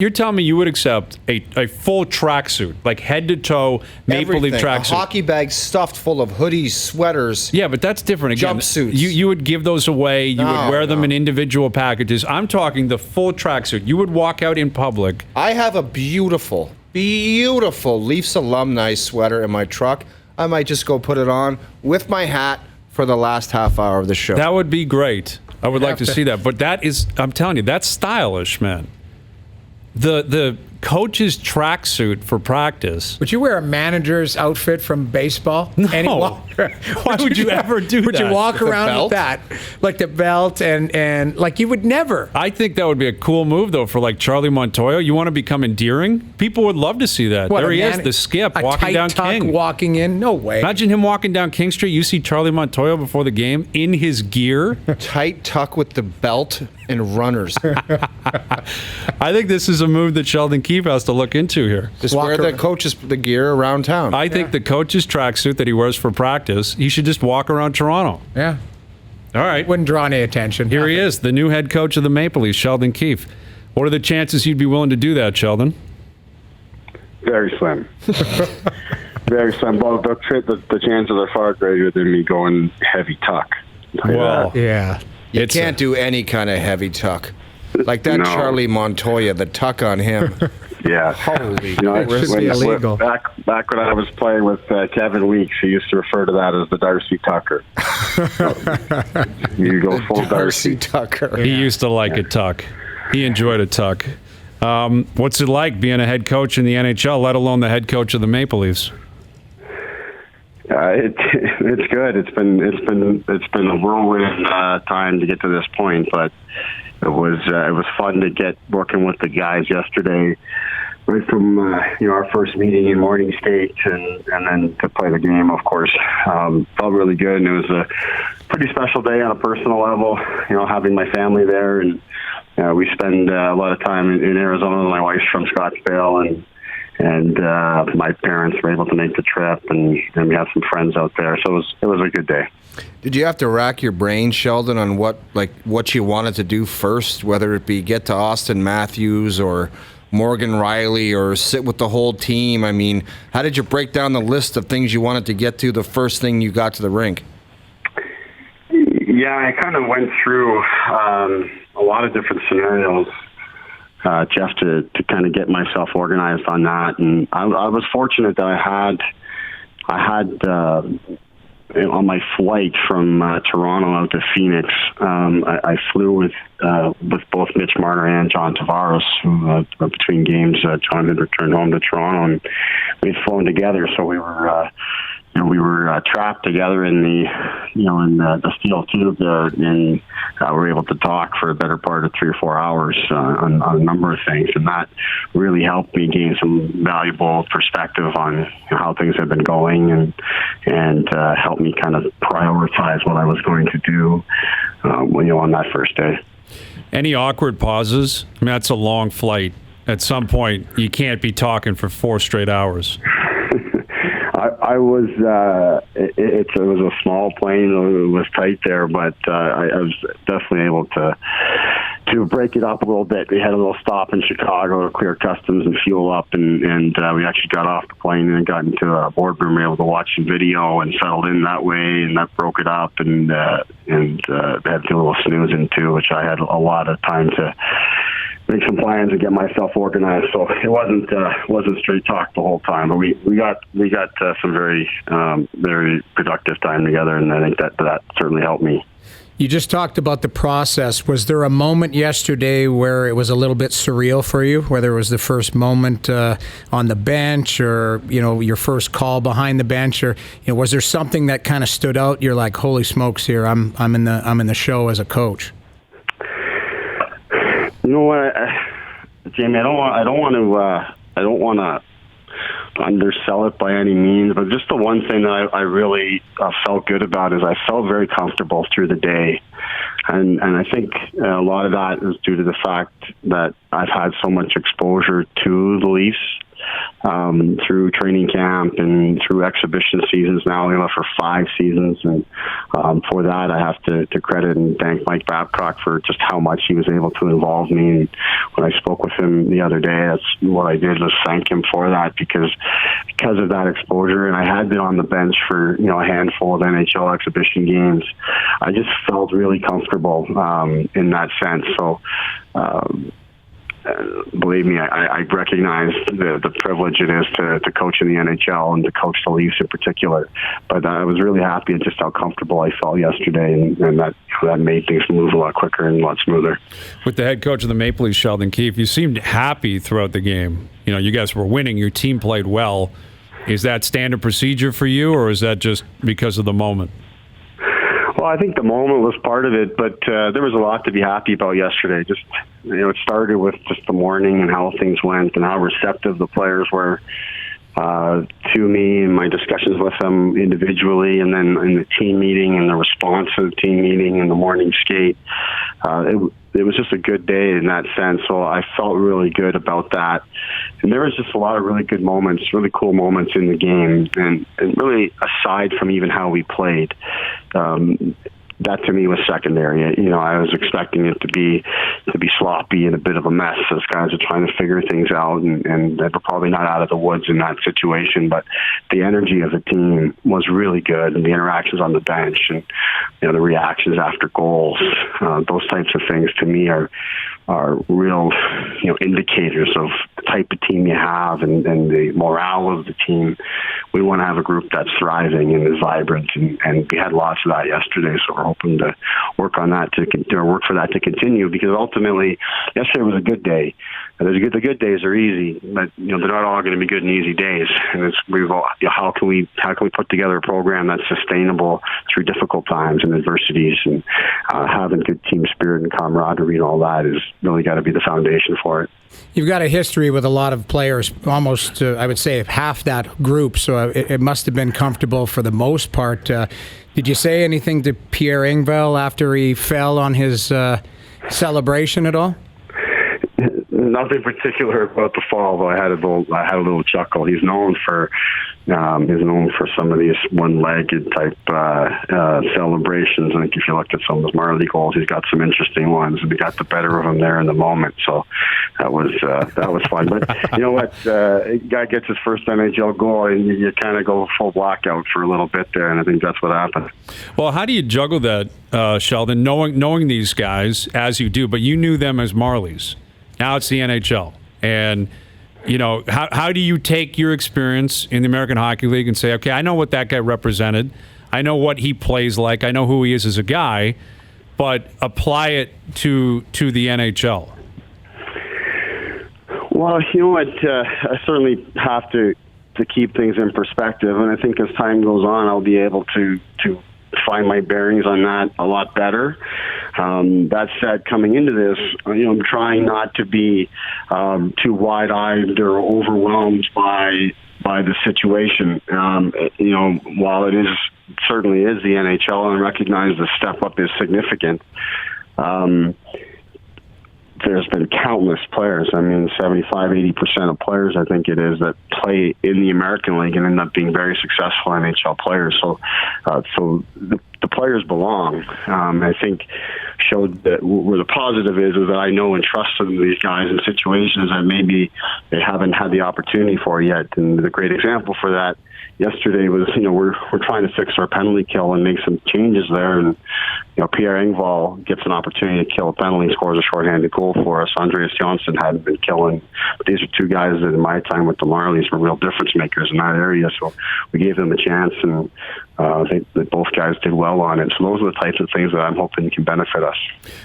You're telling me you would accept a full tracksuit, like head to toe Maple Leaf tracksuit? A hockey bag stuffed full of hoodies, sweaters. Yeah, but that's different. Again, jumpsuits. You would give those away. You would wear them in individual packages. I'm talking the full tracksuit. You would walk out in public. I have a beautiful Leafs alumni sweater in my truck. I might just go put it on with my hat for the last half hour of the show. That would be great. I would like to see that. But that is, I'm telling you, that's stylish, man. The coach's tracksuit for practice. Would you wear a manager's outfit from baseball? No. Why would you ever do that? Would you walk around with that? Like the belt and like you would never. I think that would be a cool move, though, for like Charlie Montoyo. You want to become endearing? People would love to see that. There he is, the skip, walking down King. Walking in? No way. Imagine him walking down King Street. You see Charlie Montoyo before the game in his gear. Tight tuck with the belt and runners. I think this is a move that Sheldon Keefe has to look into here. Just wear the coach's the gear around town. I think the coach's tracksuit that he wears for practice, he should just walk around Toronto. Yeah. All right. Wouldn't draw any attention. Here he is, the new head coach of the Maple Leafs, Sheldon Keefe. What are the chances you'd be willing to do that, Sheldon? Very slim. Very slim. Well, the chances are far greater than me going heavy tuck. Well, yeah. You can't do any kind of heavy tuck. Like that Charlie Montoya, the tuck on him. Yeah. Holy illegal. Back when I was playing with Kevin Weeks, he used to refer to that as the Darcy Tucker. You go full Darcy Tucker. He used to like a tuck. He enjoyed a tuck. What's it like being a head coach in the NHL, let alone the head coach of the Maple Leafs? It's good. It's been a whirlwind time to get to this point, but it was fun to get working with the guys yesterday, right from our first meeting in Morning State, and then to play the game. Of course, felt really good, and it was a pretty special day on a personal level. Having my family there, and we spend a lot of time in Arizona. My wife's from Scottsdale, and my parents were able to make the trip, and we have some friends out there. So it was a good day. Did you have to rack your brain, Sheldon, on what you wanted to do first, whether it be get to Austin Matthews or Morgan Riley or sit with the whole team? I mean, how did you break down the list of things you wanted to get to the first thing you got to the rink? Yeah, I kind of went through a lot of different scenarios, Jeff, to kind of get myself organized on that. And I was fortunate that I had on my flight from Toronto out to Phoenix, I flew with both Mitch Marner and John Tavares, who between games, John had returned home to Toronto, and we had flown together. So we were trapped together in the steel tube there, and we were able to talk for a better part of 3 or 4 hours on a number of things, and that really helped me gain some valuable perspective on how things have been going, and helped me kind of prioritize what I was going to do on that first day. Any awkward pauses? I mean, that's a long flight. At some point, you can't be talking for 4 straight hours. I was. It was a small plane. It was tight there, but I was definitely able to break it up a little bit. We had a little stop in Chicago to clear customs and fuel up, and we actually got off the plane and got into a boardroom. We were able to watch some video and settled in that way, and that broke it up. And had a little snoozing too, which I had a lot of time to make some plans and get myself organized. So it wasn't straight talk the whole time, but we got some very very productive time together, and I think that certainly helped me. You just talked about the process. Was there a moment yesterday where it was a little bit surreal for you, whether it was the first moment on the bench or your first call behind the bench, or was there something that kind of stood out? You're like, holy smokes, here I'm in the show as a coach. You know what, Jamie? I don't want to undersell it by any means, but just the one thing that I really felt good about is I felt very comfortable through the day, and I think a lot of that is due to the fact that I've had so much exposure to the Leafs through training camp and through exhibition seasons now, for 5 seasons. And for that, I have to credit and thank Mike Babcock for just how much he was able to involve me. And when I spoke with him the other day, that's what I did, was thank him for that, because of that exposure. And I had been on the bench for, a handful of NHL exhibition games. I just felt really comfortable in that sense. So, believe me, I recognize the privilege it is to coach in the NHL and to coach the Leafs in particular. But I was really happy at just how comfortable I felt yesterday, and that made things move a lot quicker and a lot smoother. With the head coach of the Maple Leafs, Sheldon Keefe, you seemed happy throughout the game. You guys were winning. Your team played well. Is that standard procedure for you, or is that just because of the moment? Well, I think the moment was part of it, but there was a lot to be happy about yesterday. Just, it started with just the morning and how things went and how receptive the players were to me and my discussions with them individually, and then in the team meeting and the response to the team meeting and the morning skate. It was just a good day in that sense, so I felt really good about that. And there was just a lot of really good moments, really cool moments in the game, and really aside from even how we played, that to me was secondary. I was expecting it to be sloppy and a bit of a mess as guys are trying to figure things out, and they're probably not out of the woods in that situation. But the energy of the team was really good, and the interactions on the bench, and the reactions after goals, those types of things to me are real, indicators of the type of team you have and the morale of the team. We want to have a group that's thriving and is vibrant, and we had lots of that yesterday. So we're hoping to work on that work for that to continue, because ultimately yesterday was a good day. The good days are easy, but they're not all going to be good and easy days. And how can we put together a program that's sustainable through difficult times and adversities, and having good team spirit and camaraderie and all that is really got to be the foundation for it. You've got a history with a lot of players, almost, I would say, half that group, so it must have been comfortable for the most part. Did you say anything to Pierre Engvall after he fell on his celebration at all? Nothing particular about the fall, but I had a little chuckle. He's known for some of these one-legged type celebrations. I think if you looked at some of his Marley goals, he's got some interesting ones. We got the better of him there in the moment, so that was fun. But you know what? A guy gets his first NHL goal, and you kind of go full blackout for a little bit there, and I think that's what happened. Well, how do you juggle that, Sheldon? Knowing these guys as you do, but you knew them as Marlies. Now it's the NHL, and how do you take your experience in the American Hockey League and say, okay, I know what that guy represented, I know what he plays like, I know who he is as a guy, but apply it to the NHL? Well, you know what? I certainly have to keep things in perspective, and I think as time goes on, I'll be able to find my bearings on that a lot better. That said, coming into this, I'm trying not to be too wide-eyed or overwhelmed by the situation. While it certainly is the NHL, and recognize the step up is significant. There's been countless players. 75-80% of players, I think it is, that play in the American League and end up being very successful NHL players. So the players belong. I think showed that where the positive is that I know and trust some of these guys in situations that maybe they haven't had the opportunity for yet. And the great example for that yesterday was, we're trying to fix our penalty kill and make some changes there, and Pierre Engvall gets an opportunity to kill a penalty, scores a shorthanded goal for us. Andreas Johnsson hadn't been killing, but these are two guys that in my time with the Marlies were real difference makers in that area, so we gave them a chance, and I think that both guys did well on it. So those are the types of things that I'm hoping can benefit us.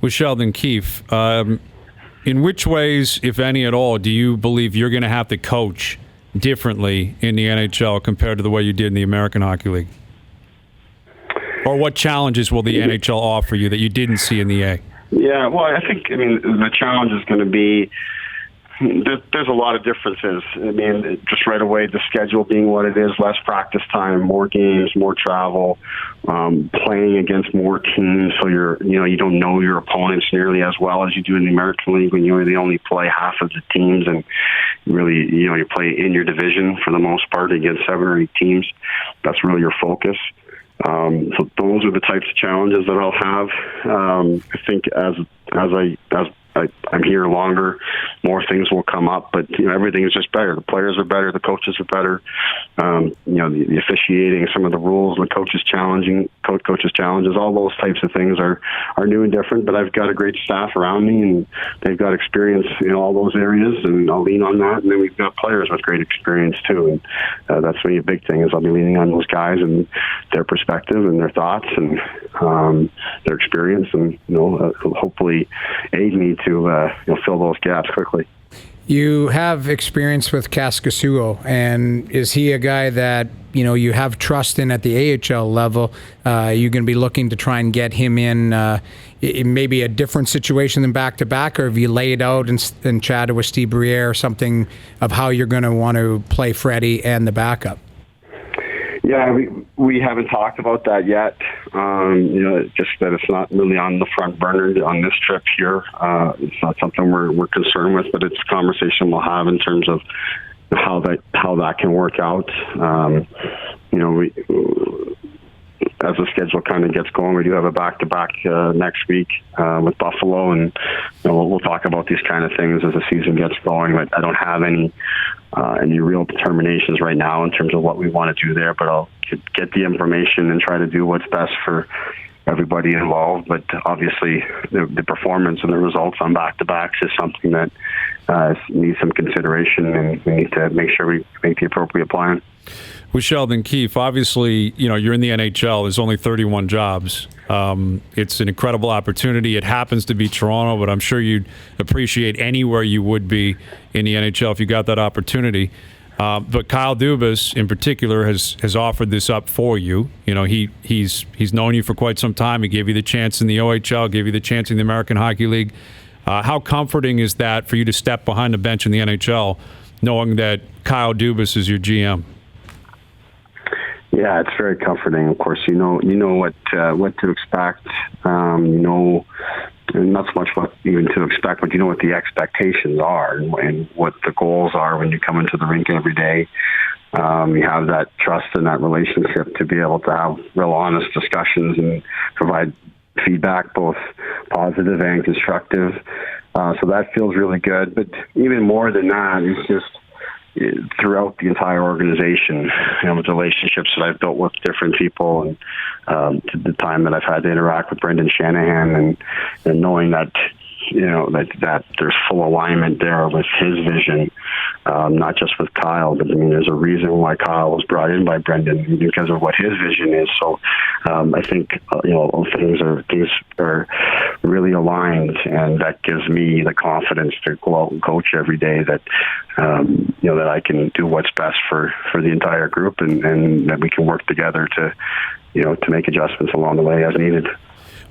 With Sheldon Keefe, in which ways, if any at all, do you believe you're going to have to coach differently in the NHL compared to the way you did in the American Hockey League? Or what challenges will the NHL offer you that you didn't see in the A? Yeah, well, I think, the challenge is going to be There's a lot of differences. I mean, just right away, the schedule being what it is, less practice time, more games, more travel, playing against more teams. So you don't know your opponents nearly as well as you do in the American League when you really only play half of the teams, and really, you play in your division for the most part against 7 or 8 teams. That's really your focus. So those are the types of challenges that I'll have. I think as I'm here longer, more things will come up, but everything is just better. The players are better, the coaches are better. The officiating, some of the rules, the coaches challenges, all those types of things are new and different. But I've got a great staff around me, and they've got experience in all those areas, and I'll lean on that. And then we've got players with great experience too, and that's really a big thing. Is I'll be leaning on those guys and their perspective and their thoughts and their experience, and hopefully aid me to fill those gaps quickly. You have experience with Casca Sugo, and is he a guy that you have trust in at the AHL level? You're going to be looking to try and get him in maybe a different situation than back-to-back, or have you laid out and chatted with Steve Briere or something of how you're going to want to play Freddie and the backup? Yeah, we haven't talked about that yet. Just that it's not really on the front burner on this trip here. It's not something we're concerned with, but it's a conversation we'll have in terms of how that can work out. As the schedule kind of gets going, we do have a back-to-back next week with Buffalo, and we'll talk about these kind of things as the season gets going. But I don't have any real determinations right now in terms of what we want to do there. But I'll get the information and try to do what's best for everybody involved. But obviously, the performance and the results on back-to-backs is something that needs some consideration, and we need to make sure we make the appropriate plan. With Sheldon Keefe, obviously, you're in the NHL. There's only 31 jobs. It's an incredible opportunity. It happens to be Toronto, but I'm sure you'd appreciate anywhere you would be in the NHL if you got that opportunity. But Kyle Dubas, in particular, has offered this up for you. He's known you for quite some time. He gave you the chance in the OHL, gave you the chance in the American Hockey League. How comforting is that for you to step behind the bench in the NHL, knowing that Kyle Dubas is your GM? Yeah, it's very comforting. Of course, you know what to expect. Not so much what even to expect, but you know what the expectations are and what the goals are when you come into the rink every day. You have that trust and that relationship to be able to have real honest discussions and provide feedback, both positive and constructive. So that feels really good. But even more than that, it's just throughout the entire organization, with relationships that I've built with different people, and to the time that I've had to interact with Brendan Shanahan, and knowing that that there's full alignment there with his vision, not just with Kyle, but there's a reason why Kyle was brought in by Brendan, because of what his vision is. So I think things are really aligned, and that gives me the confidence to go out and coach every day that that I can do what's best for the entire group, and that we can work together to make adjustments along the way as needed.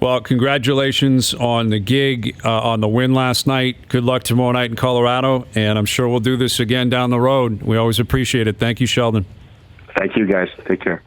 Well, congratulations on the gig, on the win last night. Good luck tomorrow night in Colorado, and I'm sure we'll do this again down the road. We always appreciate it. Thank you, Sheldon. Thank you, guys. Take care.